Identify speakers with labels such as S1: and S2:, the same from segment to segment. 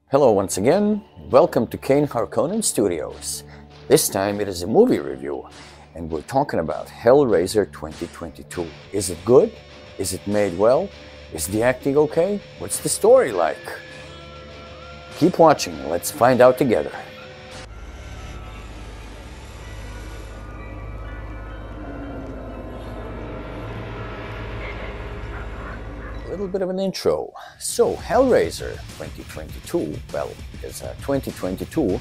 S1: Hello once again, welcome to Kane Harkonnen Studios. This time it is a movie review, and we're talking about Hellraiser 2022. Is it good? Is it made well? Is the acting okay? What's the story like? Keep watching, let's find out together. A little bit of an intro. So, Hellraiser 2022, well, it's a 2022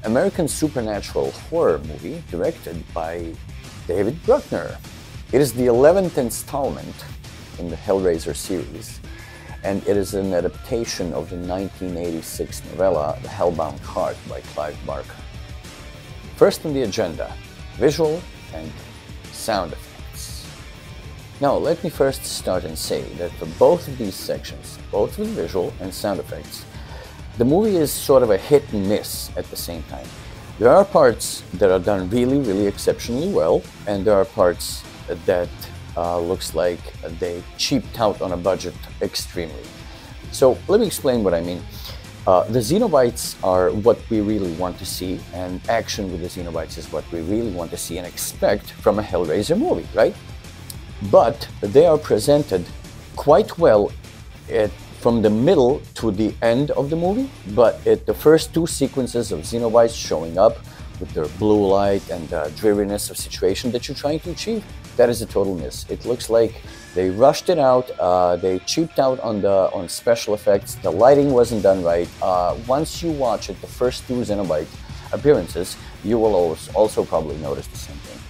S1: American supernatural horror movie directed by David Bruckner. It is the 11th installment in the Hellraiser series, and it is an adaptation of the 1986 novella The Hellbound Heart by Clive Barker. First on the agenda, visual and sound effects. Now, let me first start and say that for both of these sections, both with visual and sound effects, the movie is sort of a hit and miss at the same time. There are parts that are done really exceptionally well, and there are parts that looks like they cheaped out on a budget extremely. So let me explain what I mean. The Cenobites are what we really want to see, and action with the Cenobites is what we really want to see and expect from a Hellraiser movie, right? But they are presented quite well from the middle to the end of the movie, but at the first two sequences of Cenobites showing up with their blue light and the dreariness of situation that you're trying to achieve, that is a total miss. It looks like they rushed it out, they cheaped out on special effects, the lighting wasn't done right. Once you watch it, the first two Cenobite appearances, you will also probably notice the same thing.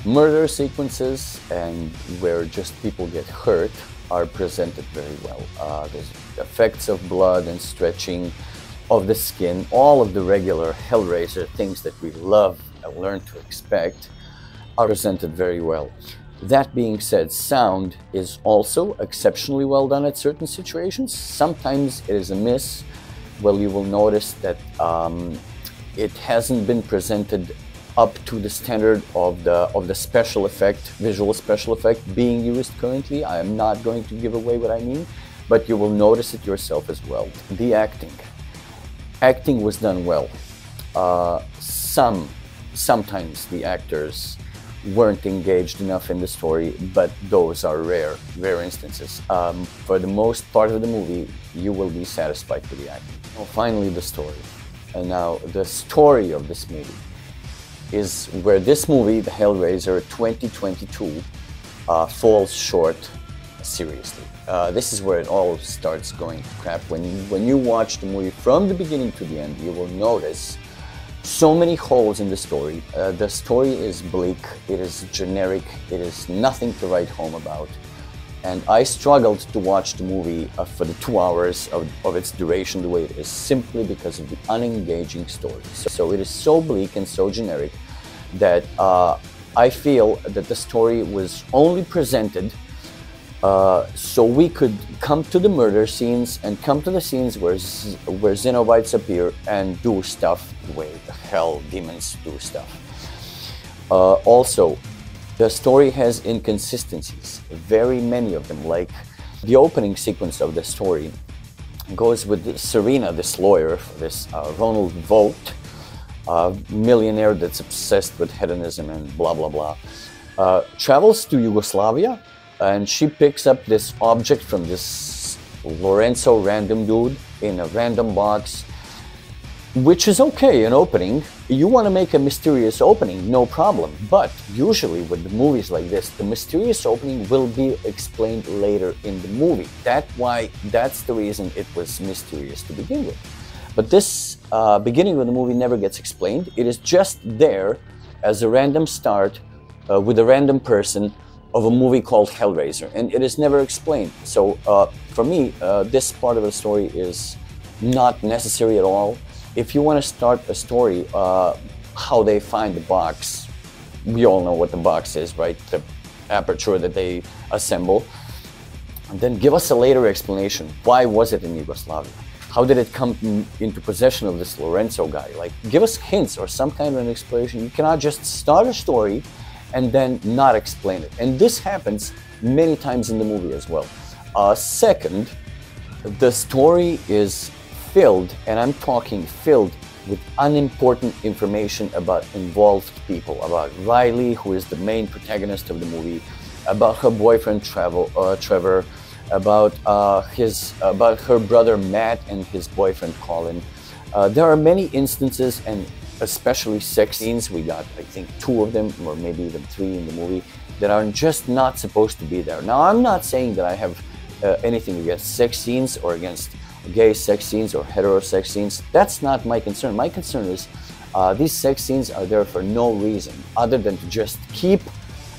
S1: Murder sequences and where just people get hurt are presented very well. There's effects of blood and stretching of the skin, all of the regular Hellraiser things that we love and learn to expect are presented very well. That being said, sound is also exceptionally well done at certain situations. Sometimes it is a miss. Well, you will notice that it hasn't been presented up to the standard of the special effect, visual special effect being used currently. I am not going to give away what I mean, but you will notice it yourself as well. The acting was done well. Sometimes the actors weren't engaged enough in the story, but those are rare instances. For the most part of the movie, you will be satisfied with the acting. Well, finally, the story. And now, the story of this movie is where this movie, the Hellraiser 2022, falls short seriously. This is where it all starts going to crap. When you watch the movie from the beginning to the end, you will notice so many holes in the story. The story is bleak, it is generic, it is nothing to write home about. And I struggled to watch the movie for the 2 hours of its duration the way it is, simply because of the unengaging story. So it is so bleak and so generic that I feel that the story was only presented so we could come to the murder scenes and come to the scenes where Cenobites appear and do stuff the way the hell demons do stuff. Also, the story has inconsistencies, very many of them. Like the opening sequence of the story goes with Serena, this lawyer, this Ronald Vogt, millionaire that's obsessed with hedonism and blah blah blah, travels to Yugoslavia, and she picks up this object from this Lorenzo random dude in a random box, which is okay, an opening. You want to make a mysterious opening, no problem. But usually with the movies like this, the mysterious opening will be explained later in the movie. That's the reason it was mysterious to begin with. But this beginning of the movie never gets explained. It is just there as a random start with a random person of a movie called Hellraiser, and it is never explained. So for me, this part of the story is not necessary at all. If you want to start a story, how they find the box, we all know what the box is, right? The aperture that they assemble. And then give us a later explanation. Why was it in Yugoslavia? How did it come into possession of this Lorenzo guy? Like, give us hints or some kind of an explanation. You cannot just start a story and then not explain it. And this happens many times in the movie as well. Second, the story is filled, and I'm talking filled, with unimportant information about involved people, about Riley, who is the main protagonist of the movie, about her boyfriend Trevor, about her brother Matt and his boyfriend Colin. There are many instances, and especially sex scenes. We got, I think, 2 of them, or maybe even 3 in the movie, that are just not supposed to be there. Now, I'm not saying that I have anything against sex scenes or against gay sex scenes or hetero sex scenes. That's not my concern. My concern is these sex scenes are there for no reason other than to just keep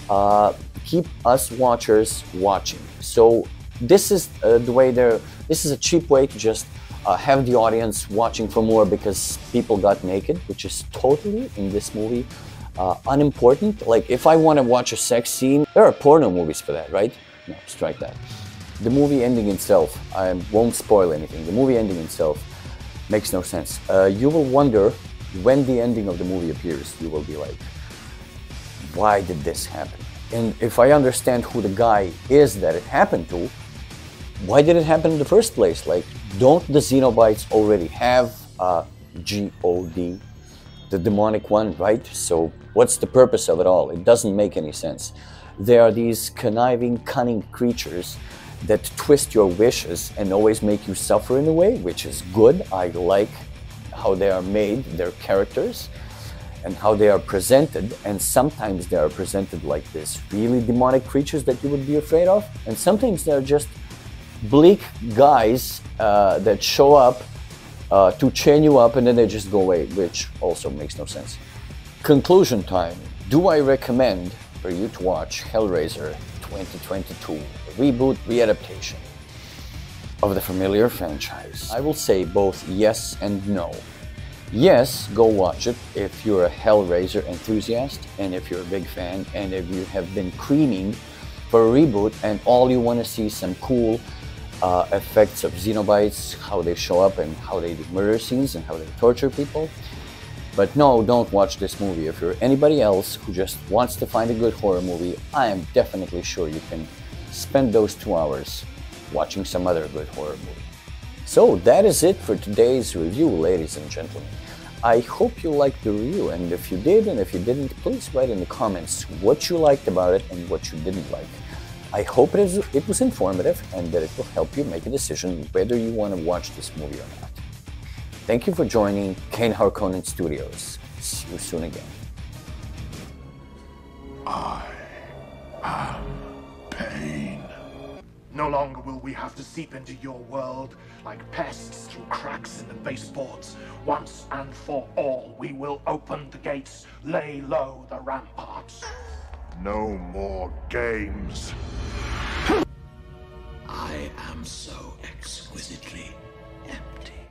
S1: us watchers watching. So this is the way this is a cheap way to just have the audience watching for more because people got naked, which is totally, in this movie, unimportant. Like, if I want to watch a sex scene, there are porno movies for that, right? No, strike that. The movie ending itself, I won't spoil anything, the movie ending itself makes no sense. You will wonder, when the ending of the movie appears, you will be like, why did this happen? And if I understand who the guy is that it happened to, why did it happen in the first place? Like, don't the Cenobites already have G-O-D, the demonic one, right? So what's the purpose of it all? It doesn't make any sense. They are these conniving, cunning creatures that twist your wishes and always make you suffer in a way, which is good. I like how they are made, their characters, and how they are presented. And sometimes they are presented like this really demonic creatures that you would be afraid of, and sometimes they're just bleak guys that show up to chain you up and then they just go away, which also makes no sense. Conclusion time. Do I recommend for you to watch Hellraiser 2022, a reboot readaptation of the familiar franchise? I will say both yes and no. Yes, go watch it if you're a Hellraiser enthusiast and if you're a big fan and if you have been creaming for a reboot and all you want to see some cool effects of Cenobites, how they show up and how they do murder scenes and how they torture people. But no, don't watch this movie. If you're anybody else who just wants to find a good horror movie, I am definitely sure you can spend those 2 hours watching some other good horror movie. So that is it for today's review, ladies and gentlemen. I hope you liked the review, and if you did and if you didn't, please write in the comments what you liked about it and what you didn't like. I hope it was informative and that it will help you make a decision whether you want to watch this movie or not. Thank you for joining Kane Harkonnen Studios. See you soon again.
S2: I am pain. No longer will we have to seep into your world like pests through cracks in the baseboards. Once and for all, we will open the gates, lay low the ramparts. No more games. I am so exquisitely empty.